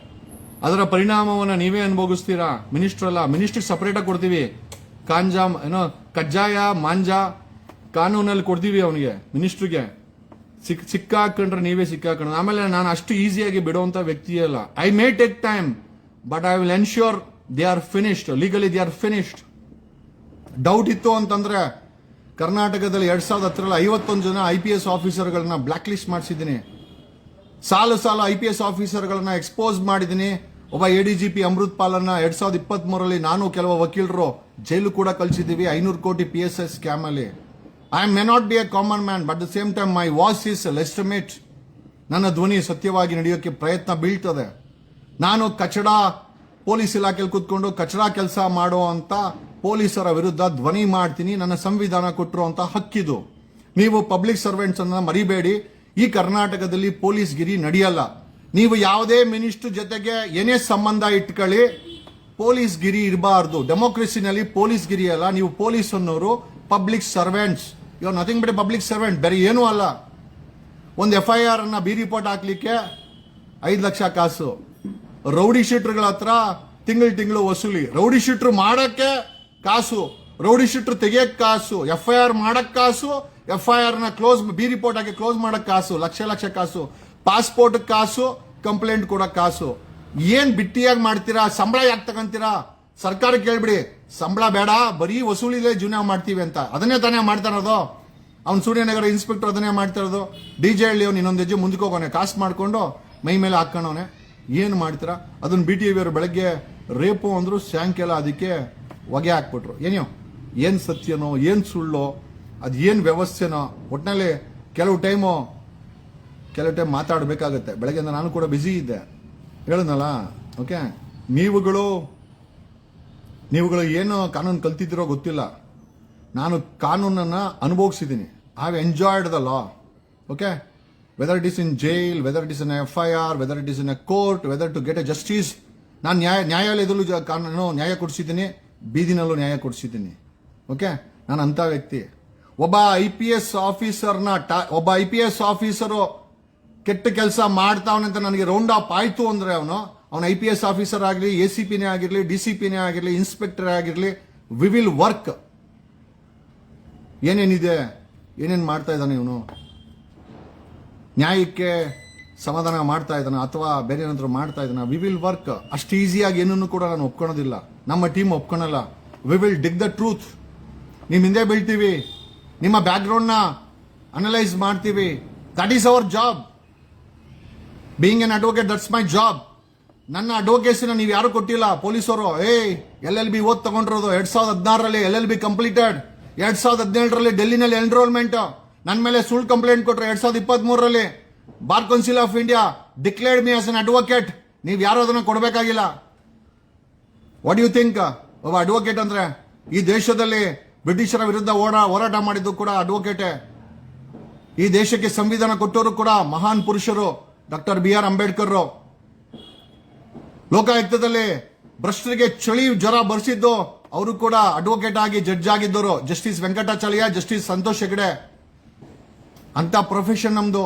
S1: ಅದರ ಪರಿಣಾಮವನ್ನ ನೀವೇ ಅನುಭವಿಸ್ತೀರಾ. ಮಿನಿಸ್ಟರ್ ಅಲ್ಲ, ಮಿನಿಸ್ಟರ್ ಸಪರೇಟ್ ಆಗಿ ಕೊಡ್ತೀವಿ. ಕಜ್ಜಾಯ ಮಾಂಜಾ ಕಾನೂನಲ್ಲಿ ಕೊಡ್ತೀವಿ ಅವನಿಗೆ, ಮಿನಿಸ್ಟರ್ಗೆ. ಸಿಕ್ಕಾಕೊಂಡ್ರೆ ನೀವೇ ಸಿಕ್ಕಾಕೊಂಡ್ರೆ. ಆಮೇಲೆ ನಾನು ಅಷ್ಟು ಈಸಿಯಾಗಿ ಬಿಡುವಂತ ವ್ಯಕ್ತಿ ಅಲ್ಲ. I may take time, but I will ensure they are finished, legally they are finished. Doubt ಇತ್ತು ಅಂತಂದ್ರೆ ಕರ್ನಾಟಕದಲ್ಲಿ 2010ರಲ್ಲಿ 51 ಜನ IPS ಆಫೀಸರ್ಗಳನ್ನ ಬ್ಲಾಕ್ ಲಿಸ್ಟ್ ಮಾಡಿಸಿದ್ದೀನಿ. ಸಾಲು IPS ಆಫೀಸರ್ಗಳನ್ನ ಎಕ್ಸ್ಪೋಸ್ ಮಾಡಿದ್ದೀನಿ. ಒಬ್ಬ ADGP ಅಮೃತ್ ಪಾಲನ್ನ 2023ರಲ್ಲಿ ನಾನು ಕೆಲವು ವಕೀಲರು ಜೈಲು ಕೂಡ ಕಳಿಸಿದ್ದೀವಿ 500 ಕೋಟಿ PSS ಸ್ಕ್ಯಾಮ್ ಅಲ್ಲಿ. I may not be A common man, but the same time my voice is legitimate. ನನ್ನ ಧ್ವನಿ ಸತ್ಯವಾಗಿ ನಡೆಯೋಕೆ ಪ್ರಯತ್ನ ಬೀಳ್ತದೆ. ನಾನು ಕಚಡ ಪೊಲೀಸ್ ಇಲಾಖೆಯಲ್ಲಿ ಕೂತ್ಕೊಂಡು ಕಚಡ ಕೆಲಸ ಮಾಡುವಂತ ಪೊಲೀಸರ ವಿರುದ್ಧ ಧ್ವನಿ ಮಾಡ್ತೀನಿ. ನನ್ನ ಸಂವಿಧಾನ ಕೊಟ್ಟಿರುವಂತ ಹಕ್ಕಿದು. ನೀವು ಪಬ್ಲಿಕ್ ಸರ್ವೆಂಟ್ಸ್ ಅನ್ನ ಮರಿಬೇಡಿ. ಈ ಕರ್ನಾಟಕದಲ್ಲಿ ಪೊಲೀಸ್ ಗಿರಿ ನಡೆಯಲ್ಲ. ನೀವು ಯಾವುದೇ ಮಿನಿಸ್ಟರ್ ಜೊತೆಗೆ ಏನೇ ಸಂಬಂಧ ಇಟ್ಕೊಳ್ಳಿ, ಪೊಲೀಸ್ ಗಿರಿ ಇರಬಾರ್ದು. ಡೆಮೋಕ್ರಸಿನಲ್ಲಿ ಪೊಲೀಸ್ ಗಿರಿ ಅಲ್ಲ. ನೀವು ಪೊಲೀಸ್ ಅನ್ನೋರು public servants. You are nothing but a public servant, ಬೇರೆ ಏನೂ ಅಲ್ಲ. ಒಂದು FIR ಅನ್ನ ಬಿ ರಿಪೋರ್ಟ್ ಹಾಕ್ಲಿಕ್ಕೆ 5 ಲಕ್ಷ ಕಾಸು. ರೌಡಿ ಶೀಟರ್ಗಳ ಹತ್ರ ತಿಂಗಳು ವಸೂಲಿ. ರೌಡಿ ಶೀಟರ್ ಮಾಡಕ್ಕೆ ಕಾಸು, ರೌಡಿ ಶೀಟರ್ ತೆಗಿಯಕ್ ಕಾಸು, FIR ಮಾಡಕ್ ಕಾಸು, FIR ನ ಕ್ಲೋಸ್, ಬಿ ರಿಪೋರ್ಟ್ ಹಾಕಿ ಕ್ಲೋಸ್ ಮಾಡಕ್ ಕಾಸು, ಲಕ್ಷ ಕಾಸು, ಪಾಸ್ಪೋರ್ಟ್ ಕಾಸು, ಕಂಪ್ಲೇಂಟ್ ಕೊಡಕ್ ಕಾಸು. ಏನ್ ಬಿಟ್ಟಿಯಾಗಿ ಮಾಡ್ತೀರಾ? ಸಂಬಳ ಯಾಕೆ ತಗೊಂತೀರಾ? ಸರ್ಕಾರಕ್ಕೆ ಹೇಳ್ಬಿಡಿ, ಸಂಬಳ ಬೇಡ, ಬರೀ ವಸೂಲಿಲೇ ಜೀವನ ಮಾಡ್ತೀವಿ ಅಂತ. ಅದನ್ನೇ ತಾನೇ ಮಾಡ್ತಾ ಇರೋದು. ಅವ್ನು ಸೂರ್ಯನಗರ ಇನ್ಸ್ಪೆಕ್ಟರ್ ಅದನ್ನೇ ಮಾಡ್ತಾ ಇರೋದು. DJ ಹಳ್ಳಿ ಅವ್ನು ಇನ್ನೊಂದು ಹೆಜ್ಜೆ ಮುಂದಕ್ಕೆ ಹೋಗೋನೆ, ಕಾಸು ಮಾಡ್ಕೊಂಡು ಮೈ ಮೇಲೆ ಹಾಕೋಣವನೆ. ಏನು ಮಾಡ್ತೀರಾ? ಅದನ್ನ BTV ಅವರು ಬೆಳಗ್ಗೆ ರೇಪು ಅಂದ್ರು, ಸಾಯಂಕಾಲ ಅದಕ್ಕೆ ಹೊಗೆ ಹಾಕ್ಬಿಟ್ರು. ಏನ್ ಸತ್ಯನೋ ಏನ್ ಸುಳ್ಳೋ ಅದೇನ್ ವ್ಯವಸ್ಥೆನೋ ಒಟ್ಟಿನಲ್ಲಿ ಕೆಲವು ಟೈಮ್ ಮಾತಾಡಬೇಕಾಗತ್ತೆ. ಬೆಳಗ್ಗೆಯಿಂದ ನಾನು ಕೂಡ ಬ್ಯುಸಿ ಇದ್ದೆ, ಹೇಳನಲ್ಲ. ಓಕೆ, ನೀವುಗಳು ಏನು ಕಾನೂನು ಕಲ್ತಿದ್ದೀರೋ ಗೊತ್ತಿಲ್ಲ. ನಾನು ಕಾನೂನನ್ನ ಅನುಭವಿಸಿದ್ದೀನಿ. I have enjoyed the law. Okay, whether it is in jail, whether it is in FIR, whether it is in a court, whether to get a justice. ನಾನು ನ್ಯಾಯಾಲಯದಲ್ಲೂ ಕಾನೂನು ನ್ಯಾಯ ಕೊಡಿಸಿದ್ದೀನಿ, ಬೀದಿನಲ್ಲೂ ನ್ಯಾಯ ಕೊಡಿಸಿದ್ದೀನಿ. ಓಕೆ, ನಾನು ಅಂತ ವ್ಯಕ್ತಿ. ಒಬ್ಬ IPS ಆಫೀಸರು ಕೆಟ್ಟ ಕೆಲಸ ಮಾಡ್ತಾವನಂತ ನನಗೆ ರೌಂಡ್ ಅಪ್ ಆಯ್ತು ಅಂದ್ರೆ ಅವನು IPS ಆಫೀಸರ್ ಆಗಲಿ, ACPನೇ ಆಗಿರಲಿ, DCPನೇ ಆಗಿರಲಿ, ಇನ್ಸ್ಪೆಕ್ಟರ್ ಆಗಿರಲಿ, ವಿ ವಿಲ್ ವರ್ಕ್. ಏನೇನಿದೆ, ಏನೇನು ಮಾಡ್ತಾ ಇದ್ದಾನೆ ಇವನು, ನ್ಯಾಯಕ್ಕೆ ಸಮಾಧಾನ ಮಾಡ್ತಾ ಇದ್ದಾನ ಅಥವಾ ಬೇರೆ ಏನಾದ್ರು ಮಾಡ್ತಾ ಇದ್ದಾನ, ವಿ ವಿಲ್ ವರ್ಕ್. ಅಷ್ಟು ಈಸಿಯಾಗಿ ಏನನ್ನು ಕೂಡ ನಾನು ಒಪ್ಕೊಳ್ಳೋದಿಲ್ಲ, ನಮ್ಮ ಟೀಮ್ ಒಪ್ಕೊಳ್ಳಲ್ಲ. We will dig the truth. ನಿಮ್ ಹಿಂದೆ ಬೀಳ್ತೀವಿ, ನಿಮ್ಮ ಬ್ಯಾಕ್ ಗ್ರೌಂಡ್ ನ ಅನಲೈಸ್ ಮಾಡ್ತೀವಿ. That is our job. Being an advocate, that's my job. ನನ್ನ ಅಡ್ವೊಕೇಸಿನ ನೀವು ಯಾರು ಕೊಟ್ಟಿಲ್ಲ ಪೊಲೀಸರು. LLB ಓದ್ ತಗೊಂಡಿರೋದು 2016ರಲ್ಲಿ LLB ಕಂಪ್ಲೀಟೆಡ್. 2017ರಲ್ಲಿ ಡೆಲ್ಲಿನಲ್ಲಿ ಎನ್ರೋಲ್ಮೆಂಟ್. ನನ್ನ ಮೇಲೆ ಸುಳ್ಳು ಕಂಪ್ಲೇಂಟ್ ಕೊಟ್ರೆ 2023ರಲ್ಲಿ bar council of India declared me as an advocate. ನೀವು ಯಾರು ಅದನ್ನ ಕೊಡಬೇಕಾಗಿಲ್ಲ. What you think? ಒಬ್ಬ ಅಡ್ವೊಕೇಟ್ ಅಂದ್ರೆ ಈ ದೇಶದಲ್ಲಿ ಬ್ರಿಟಿಷರ ವಿರುದ್ಧ ಹೋರಾಟ ಮಾಡಿದ್ದು ಕೂಡ ಅಡ್ವೊಕೇಟೇ. ಈ ದೇಶಕ್ಕೆ ಸಂವಿಧಾನ ಕೊಟ್ಟವರು ಕೂಡ ಮಹಾನ್ ಪುರುಷರು, ಡಾಕ್ಟರ್ BR ಅಂಬೇಡ್ಕರ್. ಲೋಕಾಯುಕ್ತದಲ್ಲಿ ಭ್ರಷ್ಟರಿಗೆ ಚಳಿ ಜ್ವರ ಬರ್ಸಿದ್ದು ಅವರು ಕೂಡ ಅಡ್ವೊಕೇಟ್ ಆಗಿ ಜಡ್ಜ್ ಆಗಿದ್ದರು. Justice Venkatachalaiah, justice Santosh Hegde. ಅಂತ ಪ್ರೊಫೆಷನ್ ನಮ್ದು.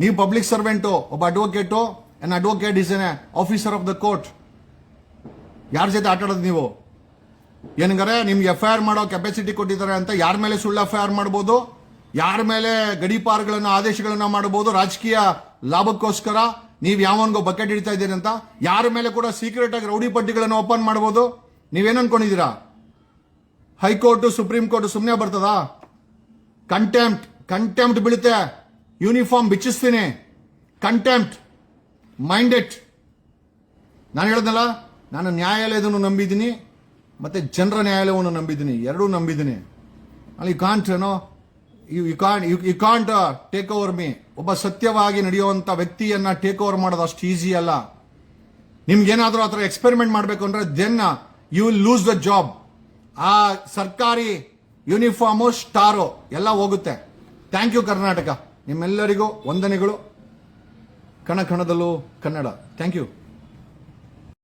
S1: ನೀವು ಪಬ್ಲಿಕ್ ಸರ್ವೆಂಟು, ಒಬ್ಬ advocate. N advocate is N officer of the court. ಯಾರ ಜೊತೆ ಆಟ ಆಡೋದು ನೀವು? ಏನಂಗಾರೆ ನಿಮ್ಗೆ FIR ಮಾಡೋ ಕೆಪಾಸಿಟಿ ಕೊಟ್ಟಿದ್ದಾರೆ ಅಂತ ಯಾರ ಮೇಲೆ ಸುಳ್ಳು FIR ಮಾಡಬಹುದು, ಯಾರ ಮೇಲೆ ಗಡೀಪಾರ್ಗಳನ್ನ ಆದೇಶಗಳನ್ನ ಮಾಡಬಹುದು, ರಾಜಕೀಯ ಲಾಭಕ್ಕೋಸ್ಕರ ನೀವು ಯಾವನ್ಗೋ ಬಕೆಟ್ ಹಿಡಿತಾ ಇದ್ದೀರಿ ಅಂತ ಯಾರ ಮೇಲೆ ಕೂಡ ಸೀಕ್ರೆಟ್ ಆಗಿ ರೌಡಿ ಪಟ್ಟಿಗಳನ್ನು ಓಪನ್ ಮಾಡಬಹುದು. ನೀವೇನ್ ಅನ್ಕೊಂಡಿದ್ದೀರಾ? ಹೈಕೋರ್ಟ್, ಸುಪ್ರೀಂ ಕೋರ್ಟ್ ಸುಮ್ಮನೆ ಬರ್ತದಾ? ಕಂಟೆಂಪ್ಟ್ ಬೀಳುತ್ತೆ. ಯೂನಿಫಾರ್ಮ್ ಬಿಚ್ಚಿಸ್ತೀನಿ. Contempt, mind it. ನಾನು ಹೇಳದ್ನಲ್ಲ, ನಾನು ನ್ಯಾಯಾಲಯದನ್ನು ನಂಬಿದ್ದೀನಿ ಮತ್ತೆ ಜನರ ನ್ಯಾಯಾಲಯವನ್ನು ನಂಬಿದ್ದೀನಿ, ಎರಡೂ ನಂಬಿದ್ದೀನಿ. ಅಲ್ಲಿ you can't take over me. ಒಬ್ಬ ಸತ್ಯವಾಗಿ ನಡೆಯುವಂತ ವ್ಯಕ್ತಿಯನ್ನ ಟೇಕ್ ಓವರ್ ಮಾಡೋದು ಅಷ್ಟು ಈಸಿ ಅಲ್ಲ. ನಿಮ್ಗೇನಾದ್ರೂ ಆ ಥರ ಎಕ್ಸ್ಪೆರಿಮೆಂಟ್ ಮಾಡಬೇಕು ಅಂದ್ರೆ then you will lose the job. ಆ ಸರ್ಕಾರಿ ಯೂನಿಫಾರ್ಮು, ಸ್ಟಾರು ಎಲ್ಲ ಹೋಗುತ್ತೆ. Thank you Karnataka. ನಿಮ್ಮೆಲ್ಲರಿಗೂ ವಂದನೆಗಳು. ಕಣ ಕಣದಲ್ಲೂ ಕನ್ನಡ. Thank you.